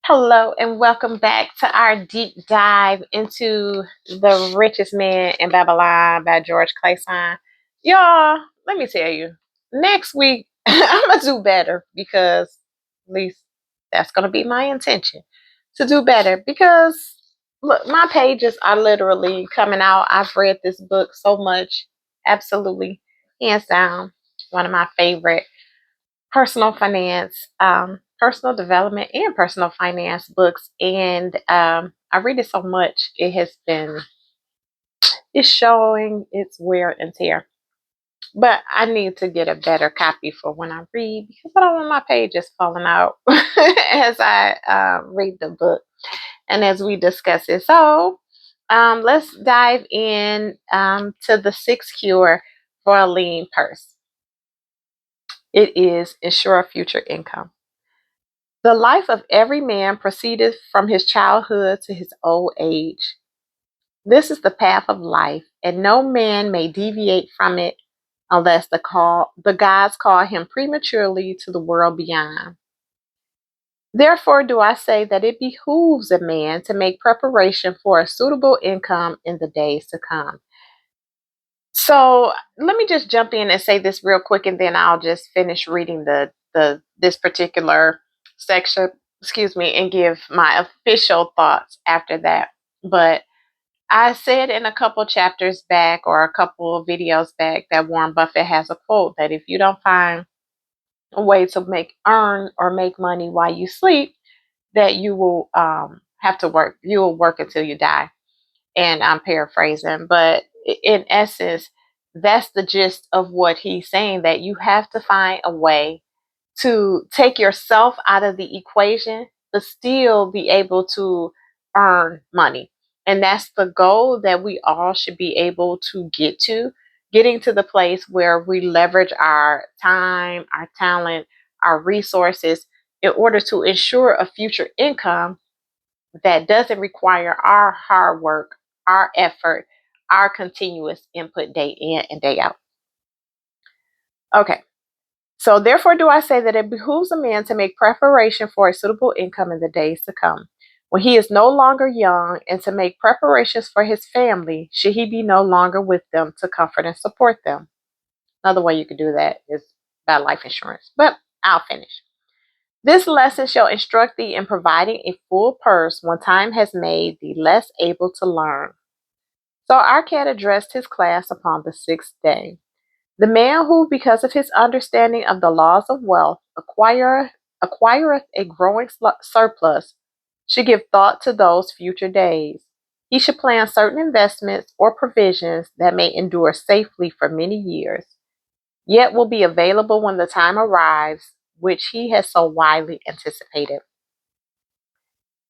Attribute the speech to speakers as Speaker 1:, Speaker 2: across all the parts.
Speaker 1: Hello and welcome back to our deep dive into The Richest Man in Babylon by George Clason. Y'all, let me tell you, next week I'm going to do better because at least that's going to be my intention to do better because look, my pages are literally coming out. I've read this book so much. Absolutely, hands down, one of my favorite personal finance, personal development, and personal finance books. And I read it so much, it's showing its wear and tear. But I need to get a better copy for when I read because I don't want my pages falling out as I read the book and as we discuss it. So let's dive in to the sixth cure for a lean purse. It is ensure future income. The life of every man proceedeth from his childhood to his old age. This is the path of life, and no man may deviate from it unless the gods call him prematurely to the world beyond. Therefore do I say that it behooves a man to make preparation for a suitable income in the days to come. So let me just jump in and say this real quick, and then I'll just finish reading the this particular section, excuse me, and give my official thoughts after that. But I said in a couple chapters back or a couple of videos back that Warren Buffett has a quote that if you don't find a way to earn or make money while you sleep, that you will have to work. You will work until you die, and I'm paraphrasing, but in essence, that's the gist of what he's saying, that you have to find a way to take yourself out of the equation, but still be able to earn money. And that's the goal that we all should be able to get to, getting to the place where we leverage our time, our talent, our resources in order to ensure a future income that doesn't require our hard work, our effort, our continuous input day in and day out. Okay, so therefore do I say that it behooves a man to make preparation for a suitable income in the days to come, when he is no longer young, and to make preparations for his family, should he be no longer with them to comfort and support them. Another way you could do that is by life insurance, but I'll finish. This lesson shall instruct thee in providing a full purse when time has made thee less able to learn. So Arcad addressed his class upon the sixth day. The man who, because of his understanding of the laws of wealth, acquireth a growing surplus, should give thought to those future days. He should plan certain investments or provisions that may endure safely for many years, yet will be available when the time arrives, which he has so widely anticipated.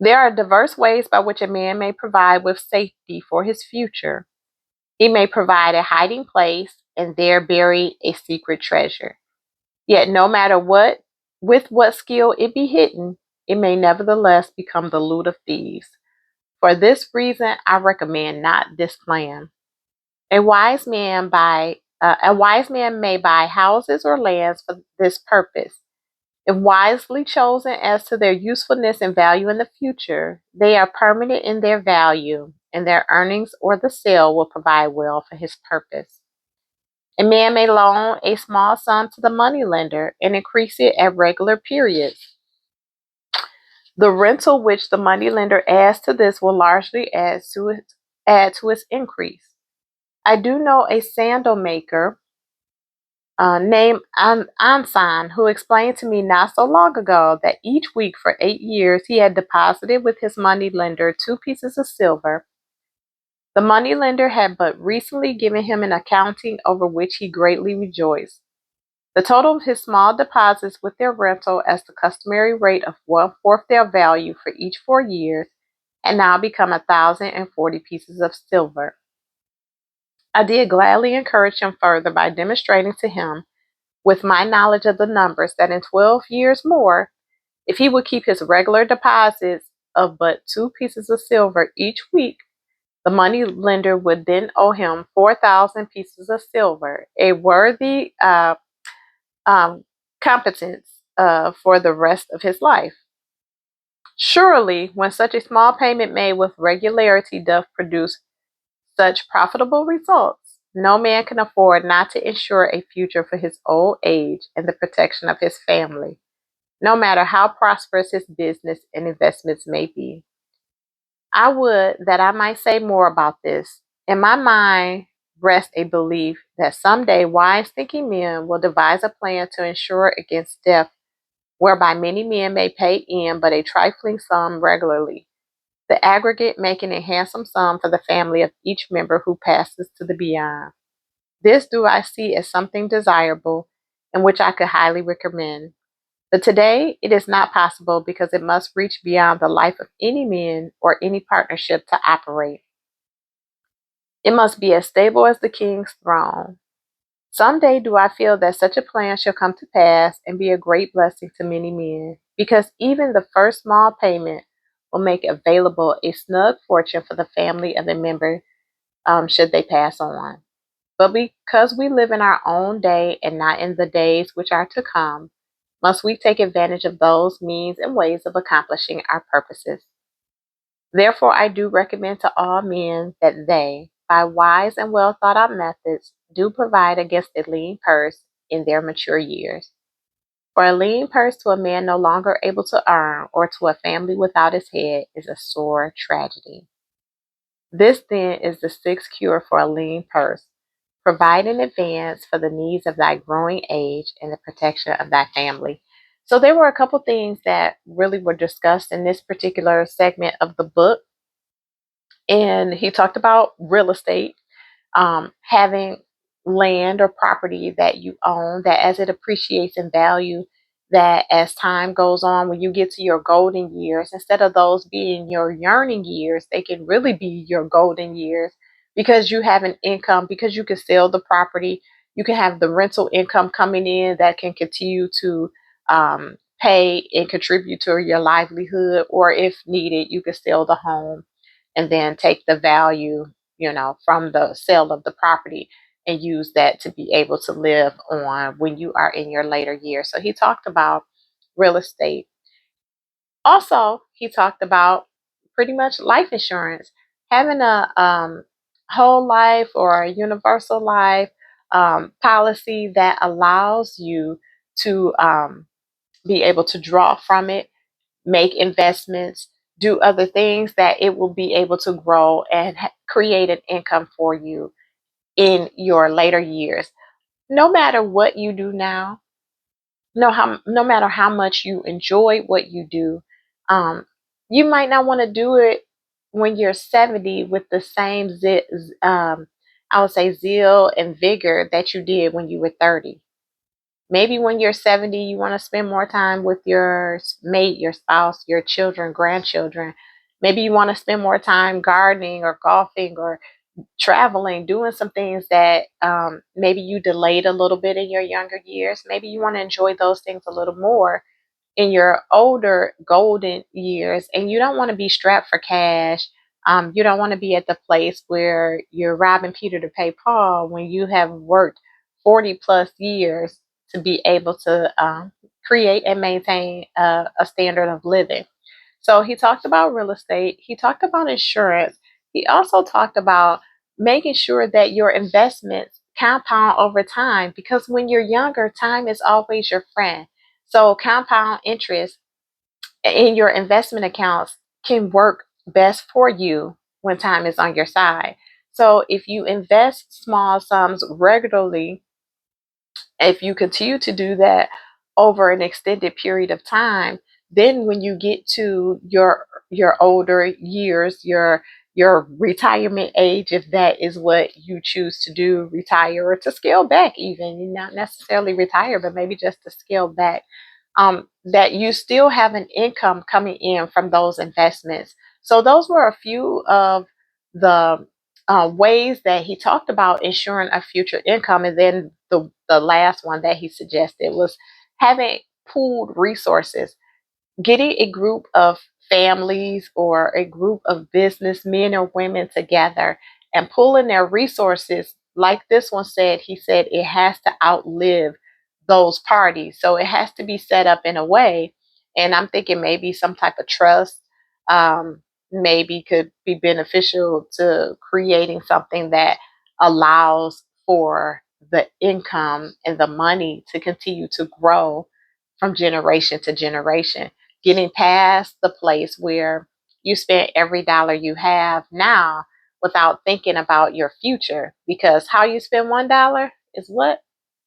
Speaker 1: There are diverse ways by which a man may provide with safety for his future. He may provide a hiding place and there bury a secret treasure. Yet no matter with what skill it be hidden, it may nevertheless become the loot of thieves. For this reason, I recommend not this plan. A wise man may buy houses or lands for this purpose. If wisely chosen as to their usefulness and value in the future, they are permanent in their value, and their earnings or the sale will provide well for his purpose. A man may loan a small sum to the moneylender and increase it at regular periods. The rental which the moneylender adds to this will largely add to its increase. I do know a sandal maker named Ansan, who explained to me not so long ago that each week for 8 years he had deposited with his moneylender 2 pieces of silver. The moneylender had but recently given him an accounting over which he greatly rejoiced. The total of his small deposits with their rental as the customary rate of 1/4 their value for each 4 years had now become 1,040 pieces of silver. I did gladly encourage him further by demonstrating to him, with my knowledge of the numbers, that in 12 years more, if he would keep his regular deposits of but 2 pieces of silver each week, the money lender would then owe him 4,000 pieces of silver, a worthy um, competence for the rest of his life. Surely, when such a small payment made with regularity doth produce such profitable results, no man can afford not to ensure a future for his old age and the protection of his family, no matter how prosperous his business and investments may be. I would that I might say more about this. In my mind rests a belief that someday wise thinking men will devise a plan to ensure against death, whereby many men may pay in but a trifling sum regularly, the aggregate making a handsome sum for the family of each member who passes to the beyond. This do I see as something desirable and which I could highly recommend. But today it is not possible because it must reach beyond the life of any man or any partnership to operate. It must be as stable as the king's throne. Some day do I feel that such a plan shall come to pass and be a great blessing to many men, because even the first small payment will make available a snug fortune for the family of the member, should they pass on. But because we live in our own day and not in the days which are to come, must we take advantage of those means and ways of accomplishing our purposes. Therefore, I do recommend to all men that they, by wise and well thought out methods, do provide against a lean purse in their mature years. For a lean purse to a man no longer able to earn, or to a family without his head, is a sore tragedy. This then is the sixth cure for a lean purse. Provide in advance for the needs of thy growing age and the protection of thy family. So there were a couple things that really were discussed in this particular segment of the book. And he talked about real estate, having land or property that you own, that as it appreciates in value, that as time goes on, when you get to your golden years, instead of those being your yearning years, they can really be your golden years, because you have an income, because you can sell the property, you can have the rental income coming in that can continue to pay and contribute to your livelihood, or if needed, you can sell the home and then take the value, from the sale of the property, and use that to be able to live on when you are in your later years. So he talked about real estate. Also, he talked about pretty much life insurance, having a whole life or a universal life policy that allows you to be able to draw from it, make investments, do other things that it will be able to grow and create an income for you in your later years. No matter what you do now, no matter how much you enjoy what you do, um, you might not want to do it when you're 70 with the same I would say zeal and vigor that you did when you were 30. Maybe when you're 70, you want to spend more time with your mate, your spouse, your children, grandchildren. Maybe you want to spend more time gardening or golfing or traveling, doing some things that maybe you delayed a little bit in your younger years. Maybe you want to enjoy those things a little more in your older golden years, and you don't want to be strapped for cash. You don't want to be at the place where you're robbing Peter to pay Paul when you have worked 40 plus years to be able to create and maintain a standard of living. So he talked about real estate. He talked about insurance. He also talked about making sure that your investments compound over time, because when you're younger, time is always your friend. So compound interest in your investment accounts can work best for you when time is on your side. So if you invest small sums regularly, if you continue to do that over an extended period of time, then when you get to your older years, your retirement age, if that is what you choose to do, retire or to scale back, even not necessarily retire, but maybe just to scale back, that you still have an income coming in from those investments. So those were a few of the ways that he talked about ensuring a future income. And then the last one that he suggested was having pooled resources, getting a group of families or a group of businessmen or women together and pooling their resources. Like this one said, he said it has to outlive those parties. So it has to be set up in a way And I'm thinking maybe some type of trust um, maybe could be beneficial to creating something that allows for the income and the money to continue to grow from generation to generation, getting past the place where you spend every dollar you have now without thinking about your future. Because how you spend $1 is what?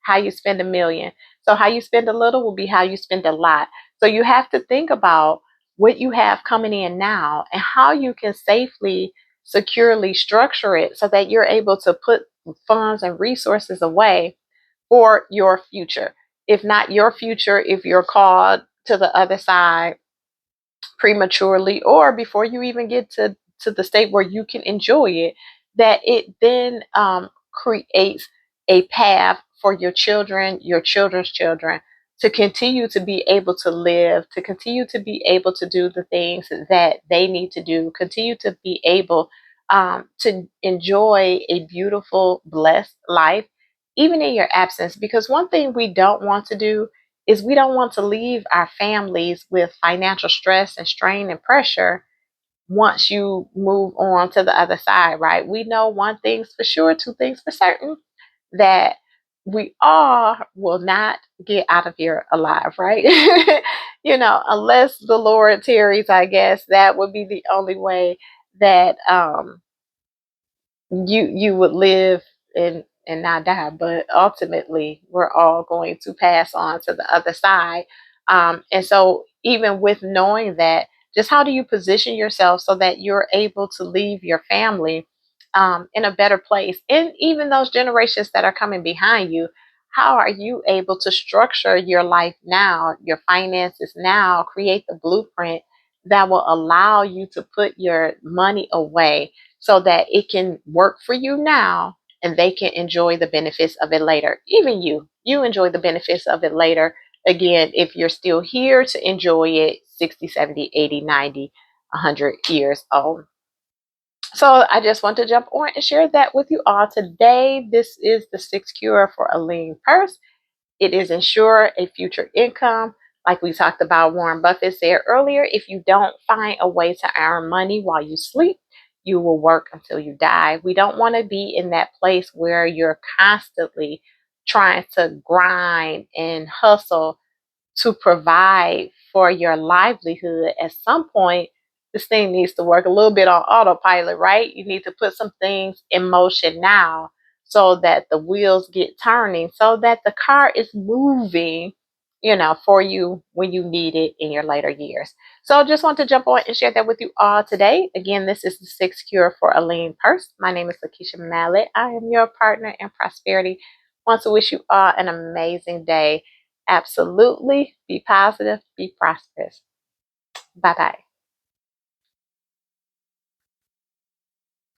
Speaker 1: How you spend a million. So how you spend a little will be how you spend a lot. So you have to think about what you have coming in now and how you can safely, securely structure it so that you're able to put funds and resources away for your future. If not your future, if you're called to the other side prematurely or before you even get to the state where you can enjoy it, that it then creates a path for your children, your children's children to continue to be able to live, to continue to be able to do the things that they need to do, continue to be able to enjoy a beautiful, blessed life, even in your absence. Because one thing we don't want to do is we don't want to leave our families with financial stress and strain and pressure once you move on to the other side, right? We know one thing's for sure, two things for certain, that we all will not get out of here alive, right? Unless the Lord tarries, I guess that would be the only way that you would live and not die, but ultimately we're all going to pass on to the other side. And so even with knowing that, just how do you position yourself so that you're able to leave your family in a better place, and even those generations that are coming behind you, how are you able to structure your life now, your finances now, create the blueprint that will allow you to put your money away so that it can work for you now and they can enjoy the benefits of it later. Even you enjoy the benefits of it later. Again, if you're still here to enjoy it 60, 70, 80, 90, 100 years old. So I just want to jump on and share that with you all today. This is the sixth cure for a lean purse. It is ensure a future income. Like we talked about, Warren Buffett said earlier, if you don't find a way to earn money while you sleep, you will work until you die. We don't want to be in that place where you're constantly trying to grind and hustle to provide for your livelihood. At some point, this thing needs to work a little bit on autopilot, right? You need to put some things in motion now so that the wheels get turning, so that the car is moving, for you when you need it in your later years. So just want to jump on and share that with you all today. Again, this is the sixth cure for a lean purse. My name is Lakeisha Mallet. I am your partner in prosperity. Want to wish you all an amazing day. Absolutely. Be positive, be prosperous. Bye bye.